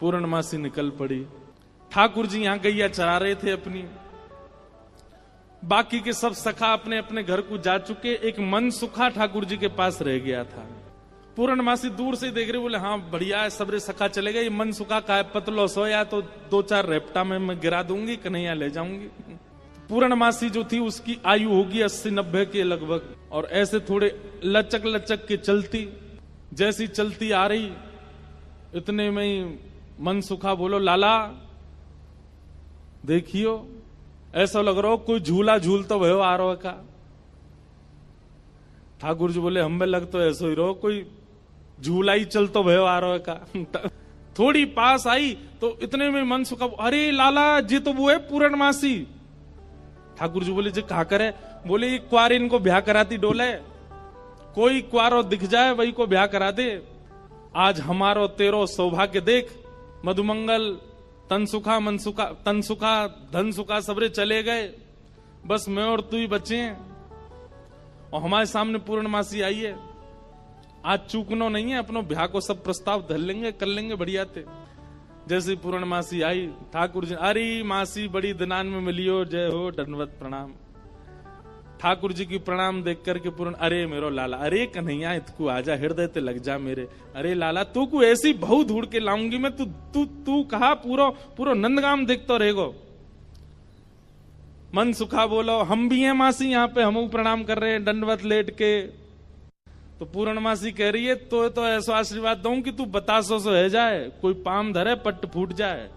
पूर्णमासी निकल पड़ी। ठाकुर जी यहां गैया चरा रहे थे अपनी, बाकी के सब सखा अपने अपने घर को जा चुके, एक मन सुखा ठाकुर जी के पास रह गया था। पूर्णमासी दूर से देख रहे, बोले हाँ बढ़िया है, सबरे सखा चले गए, ये मन सुखा का है, पतलो सोया तो 2-4 रेपटा में मैं गिरा दूंगी, कन्हैया ले जाऊंगी। पूर्णमासी जो थी उसकी आयु होगी 80-90 के लगभग, और ऐसे थोड़े लचक लचक के चलती, जैसी चलती आ रही इतने में ही मन सुखा बोलो लाला देखियो, ऐसा लग रहा हो कोई झूला झूल तो भयो आ रहा का। ठाकुर जी बोले हमें लग तो ऐसा ही रहो कोई झूला ही चल तो भयो आ रहा का। थोड़ी पास आई तो इतने में मन सुखा, अरे लाला जी तो वो है पूर्णमासी। ठाकुर जी बोले जी कहा करे, बोले ये क्वार इनको ब्याह कराती डोले, कोई क्वारो दिख जाए वही को ब्याह करा दे। आज हमारो तेरो सौभाग्य देख, मधुमंगल तनसुखा मनसुखा तनसुखा धनसुखा सबरे चले गए, बस मैं और तू ही बचे हैं, और हमारे सामने पूर्णमासी आई है। आज चूकनो नहीं है, अपनो ब्याह को सब प्रस्ताव धर लेंगे, कर लेंगे बढ़िया थे। जैसे पूर्णमासी आई, ठाकुर जी अरे मासी बड़ी दिनान में मिलियो, जय हो दंडवत प्रणाम। ठाकुर जी की प्रणाम देख करके पूर्ण, अरे मेरो लाला, अरे कन्हैया इतकू आजा, हृदय ते लग जा मेरे, अरे लाला तू को ऐसी बहु ढूंढ के लाऊंगी मैं, तू तू तू कहा पूरो नंदगाम देखतो रहेगो। मन सुखा बोलो हम भी हैं मासी, यहाँ पे हम प्रणाम कर रहे हैं दंडवत लेट के। तो पूर्णमासी कह रही है तो ऐसा आशीर्वाद दूं कि तू बतासो सो है जाए, कोई पाम धरे पट्ट फूट जाए।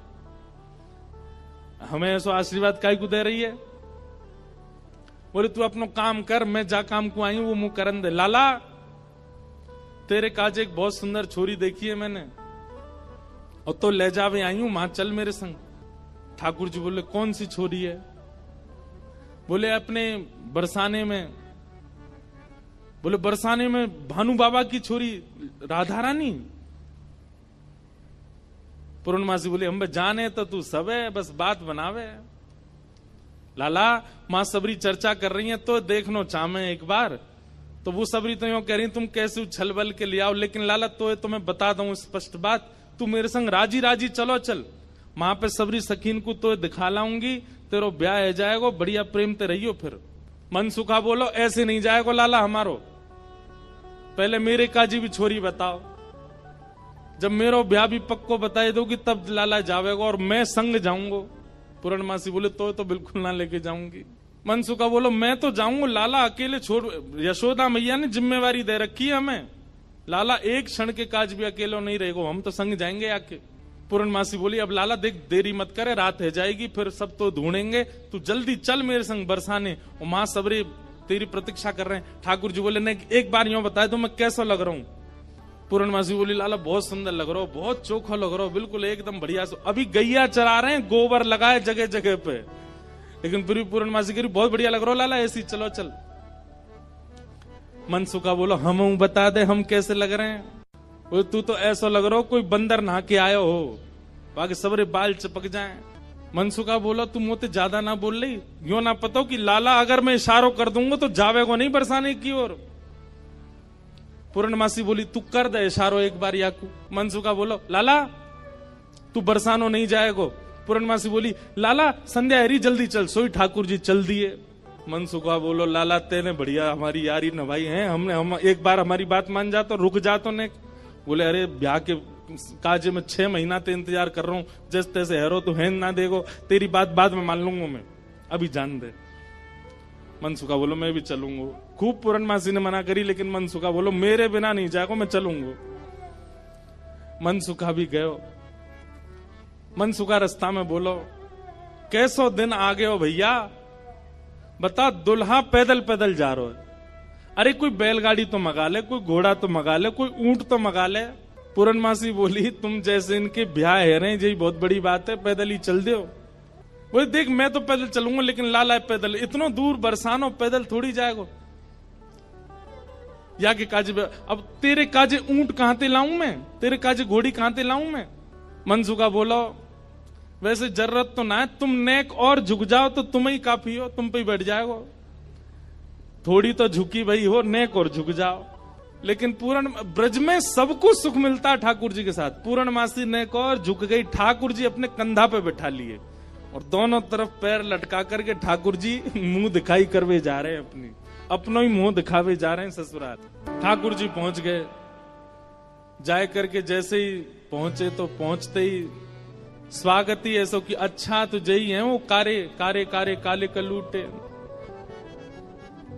हमें ऐसा आशीर्वाद काई को दे रही है? बोले तू अपनो काम कर, मैं जा काम को आई हूं वो मुंह करन दे। लाला तेरे काज एक बहुत सुंदर छोरी देखी है मैंने, और तो ले जावे आई हूं, मां चल मेरे संग। ठाकुर जी बोले कौन सी छोरी है? बोले अपने बरसाने में। बोले बरसाने में भानु बाबा की छोरी राधा रानी। पूर्णमासी बोले हम जाने तो तू सब है, बस बात बनावे। लाला मां सबरी चर्चा कर रही है तो देखनो चाहे एक बार, तो वो सबरी तो यूं कह रही तुम कैसे उछल बल के ले आओ, लेकिन लाला तो मैं बता दूं स्पष्ट बात, तू मेरे संग राजी राजी चलो चल, वहां पे सबरी सखीन को तो दिखा लाऊंगी, तेरो ब्याह है जाएगा, बढ़िया प्रेम ते रहियो। फिर मन सुखा बोलो ऐसे नहीं जाएगा लाला हमारो, पहले मेरे काजी भी छोरी बताओ, जब मेरो ब्याह भी पक्को बताए दोगी तब लाला जावेगा, और मैं संग जाऊंगा। पूर्णमासी बोले तो बिल्कुल ना लेके जाऊंगी। मन सुखा बोलो मैं तो जाऊंगा लाला, अकेले छोड़, यशोदा मैया ने जिम्मेवारी दे रखी है हमें, लाला एक क्षण के काज भी अकेले नहीं रहेगा, हम तो संग जाएंगे आके। पूर्णमासी बोली अब लाला देख देरी मत करे, रात है जाएगी, फिर सब तो ढूंढेंगे, तू जल्दी चल मेरे संग बरसाने, और मां सबरे तेरी प्रतीक्षा कर रहे हैं। ठाकुर जी बोले नहीं एक बार यूं बताए तो मैं कैसा लग रहा हूं? पूर्णमासी बोली लाला बहुत सुंदर लग रहा हो, बहुत चोखा लग रहा हो, बिल्कुल एकदम बढ़िया। अभी गैया चरा रहे हैं, गोबर लगाए जगह जगह पे, लेकिन फिर भी पूर्णमासी कह रही बहुत बढ़िया लग रहा हो लाला, ऐसी चलो चल। मन सुखा बोलो हम बता दे हम कैसे लग रहे हैं? तू तो ऐसा लग रहा हो कोई बंदर नहा के आयो हो, बाकी सबरे बाल चपक जाए। मनसुखा बोला तू मोते ज्यादा ना बोल रही, यो ना पता कि लाला अगर मैं इशारों कर दूंगा तो जावेगो नहीं बरसाने की ओर। पूर्णमासी बोली तू कर दे इशारों एक बार याकू। मनसुखा बोलो लाला तू बरसानो नहीं जाएगो। पूर्णमासी बोली लाला संध्या हरी जल्दी चल, सोई ठाकुर जी चल दिए। मनसुखा बोलो लाला तेने बढ़िया हमारी यारी नभाई है, हम एक बार हमारी बात मान जा तो रुक जा तो ने। बोले अरे ब्याह के काजे में 6 महीना ते इंतजार कर रहा हूं, जैसे तैसे हैरो तो है ना देगो, तेरी बात बाद में मान लूंगा मैं, अभी जान दे। मनसुखा बोलो मैं भी चलूंगा। खूब पूर्णमासी ने मना करी, लेकिन मनसुखा बोलो मेरे बिना नहीं जाएगा, मैं चलूंगा। मनसुखा भी गयो। मनसुखा रास्ता में बोलो कैसो दिन आ गए हो भैया, बता दुल्हा पैदल पैदल जा रहा है, अरे कोई बैलगाड़ी तो मंगा ले, कोई घोड़ा तो मंगा ले, कोई ऊंट तो मंगा ले। पूर्णमासी बोली तुम जैसे इनके ब्याह है रहे यही बहुत बड़ी बात है, पैदल ही चल दो। बोले देख मैं तो पैदल चलूंगा, लेकिन लाला पैदल इतना दूर बरसानो पैदल थोड़ी जाएगा। या के काजे अब तेरे काजे ऊंट कहां ते लाऊं मैं, तेरे काजे घोड़ी कहां ते लाऊं मैं। मनसुखा बोलो वैसे जरूरत तो ना है, तुम नेक और झुक जाओ तो तुम ही काफी हो, तुम पे ही बैठ जाएगो। थोड़ी तो झुकी भाई हो, नेक और झुक जाओ। लेकिन पूर्ण ब्रज में सबको सुख मिलता ठाकुर जी के साथ। पूर्णमासी ने को और झुक गई, ठाकुर जी अपने कंधा पे बैठा लिए और दोनों तरफ पैर लटका करके ठाकुर जी मुंह दिखाई करवे जा रहे हैं, अपनों ही मुंह दिखावे जा रहे हैं ससुराल। ठाकुर जी पहुंच गए, जाए करके जैसे ही पहुंचे तो पहुंचते ही स्वागत ही ऐसा कि अच्छा तो जई है वो कारे कारे कारे काले कलूटे।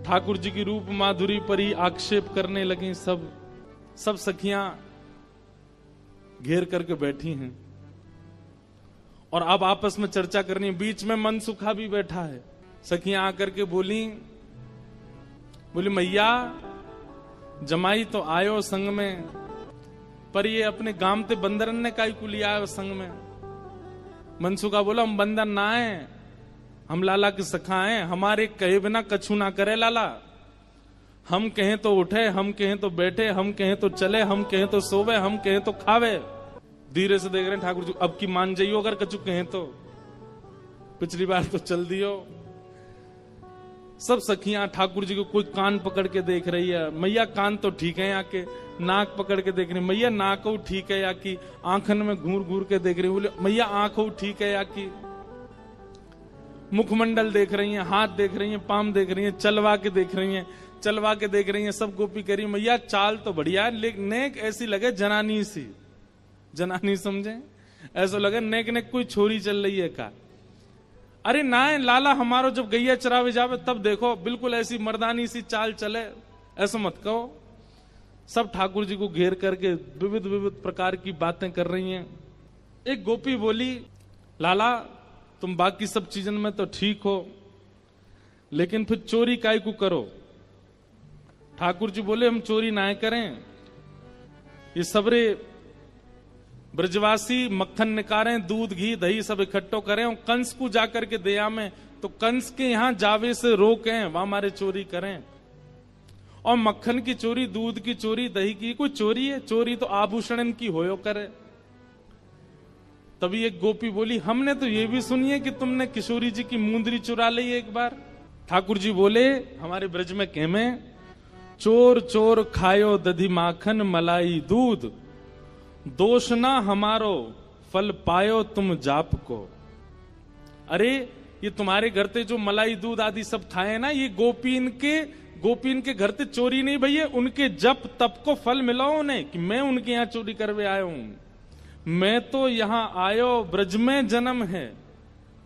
ठाकुर जी की रूप माधुरी पर ही आक्षेप करने लगी। सब सखियां घेर करके बैठी हैं और अब आपस में चर्चा करनी। बीच में मनसुखा भी बैठा है। सखियां आकर के बोली मैया जमाई तो आयो संग में, पर ये अपने गांव ते बंदरन ने काई को लिया आयो संग में। मनसुखा बोला हम बंदर ना है, हम लाला के सखा हैं, हमारे कहे बिना कछु ना करे लाला। हम कहें तो उठे, हम कहें तो बैठे, हम कहें तो चले, हम कहें तो सोवे, हम कहें तो खावे। धीरे से देख रहे हैं ठाकुर जी, अब की मान जाइयो अगर कछु कहें तो, पिछली बार तो चल दियो। सब सखियां ठाकुर जी को कोई कान पकड़ के देख रही है। मैया कान तो ठीक है, आके नाक पकड़ के देख रही, मैया नाक ठीक है या की, आंखन में घूर घूर के देख रही, बोले मैया आंख ठीक है या की, मुखमंडल देख रही हैं, हाथ देख रही हैं, पाम देख रही हैं, चलवा के देख रही हैं, चलवा के देख रही हैं। सब गोपी कह रही मैया चाल तो बढ़िया है, लेकिन नेक ऐसी लगे जनानी सी, जनानी समझे, ऐसा लगे नेक नेक कोई छोरी चल रही है का। अरे ना लाला हमारो जब गैया चरावे जावे तब देखो बिल्कुल ऐसी मर्दानी सी चाल चले, ऐसा मत कहो। सब ठाकुर जी को घेर करके विविध विविध प्रकार की बातें कर रही हैं। एक गोपी बोली लाला तुम बाकी सब चीजन में तो ठीक हो, लेकिन फिर चोरी काय को करो। ठाकुर जी बोले हम चोरी ना करें, ये सबरे ब्रजवासी मक्खन निकालें, दूध घी दही सब इकट्ठो करें और कंस को जाकर के दया में, तो कंस के यहां जावे से रोकें, वहां हमारे चोरी करें। और मक्खन की चोरी, दूध की चोरी, दही की कोई चोरी है? चोरी तो आभूषण की होयो करे। तभी एक गोपी बोली हमने तो ये भी सुनी है कि तुमने किशोरी जी की मुंदरी चुरा ली एक बार। ठाकुर जी बोले हमारे ब्रज में कहमे चोर चोर खायो दधी माखन मलाई दूध, दोष ना हमारो फल पायो तुम जाप को। अरे ये तुम्हारे घर ते जो मलाई दूध आदि सब खाए ना, ये गोपीन के घर ते चोरी नहीं भैया, उनके जप तप को फल मिला उन्हें कि मैं उनके यहां चोरी करवे आया हूं। मैं तो यहां आयो ब्रज में जन्म है,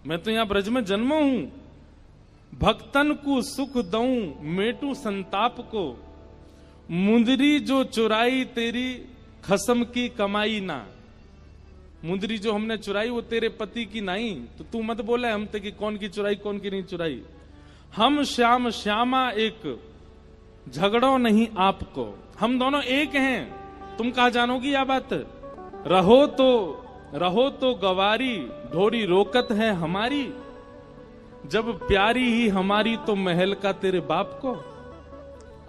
मैं तो यहां ब्रज में जन्म हूं। भक्तन को सुख दऊं मेटू संताप को, मुंदरी जो चुराई तेरी खसम की कमाई ना। मुंदरी जो हमने चुराई वो तेरे पति की नहीं, तो तू मत बोले हम ते कि कौन की चुराई कौन की नहीं चुराई। हम श्याम श्यामा एक, झगड़ो नहीं आपको, हम दोनों एक हैं, तुम कहा जानोगी यह बात। रहो तो गवारी ढोरी रोकत है हमारी, जब प्यारी ही हमारी तो महल का तेरे बाप को।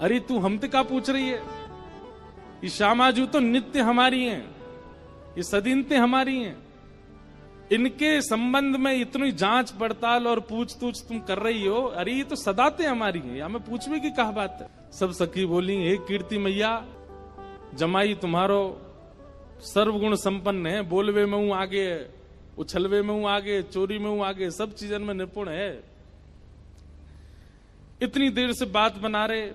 अरे तू हमसे क्या पूछ रही है? ये श्यामाजू तो नित्य हमारी हैं, ये सदीनते हमारी हैं। इनके संबंध में इतनी जांच पड़ताल और पूछ तूछ तुम कर रही हो, अरे ये तो सदाते हमारी हैं, या मैं पूछवे की कहा बात है। सब सखी बोली हे कीर्ति मैया, जमाई तुम्हारो सर्वगुण संपन्न है, बोलवे में हूं आगे, उछलवे में हूं आगे, चोरी में हूं आगे, सब चीजन में निपुण है। इतनी देर से बात बना रहे,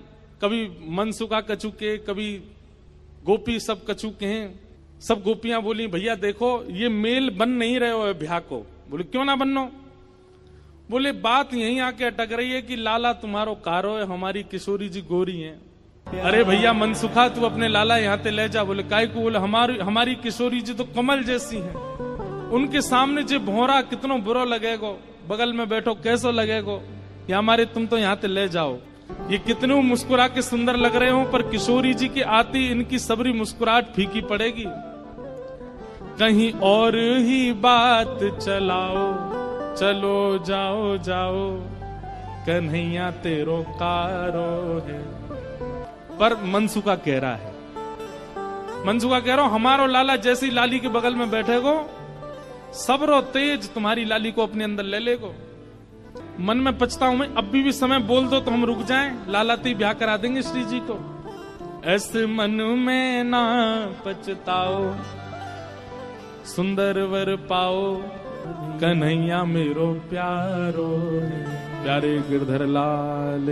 कभी मनसुखा कछु के, कभी गोपी सब कछु के हैं। सब गोपियां बोली भैया देखो ये मेल बन नहीं रहे हो ब्याह को। बोले क्यों ना बनो? बोले बात यहीं आके अटक रही है कि लाला तुम्हारो कारो है, हमारी किशोरी जी गोरी हैं। अरे भैया मनसुखा तू अपने लाला यहाँ ते ले जा। बोले काय को? बोले हमारी किशोरी जी तो कमल जैसी हैं, उनके सामने जो भौरा कितनो बुरा लगेगो, बगल में बैठो कैसो लगेगो, या हमारे तुम तो यहाँ ते ले जाओ। ये कितने मुस्कुरा के सुंदर लग रहे हो, पर किशोरी जी की आती इनकी सबरी मुस्कुराहट फीकी पड़ेगी। कहीं और ही बात चलाओ, चलो जाओ जाओ, कन्हैया तेरो कारो है। पर मनसुखा कह रहा है, मनसुखा कह रहा हूं हमारो लाला जैसी लाली के बगल में बैठेगो, सबरो तेज तुम्हारी लाली को अपने अंदर ले लेगो। मन में पछता हूं मैं, अब भी समय बोल दो तो हम रुक जाएं, लाला ती ब्याह करा देंगे श्री जी को। ऐसे मन में ना पछताओ, सुंदर वर पाओ कन्हैया मेरो प्यारो, प्यारे गिरधर लाल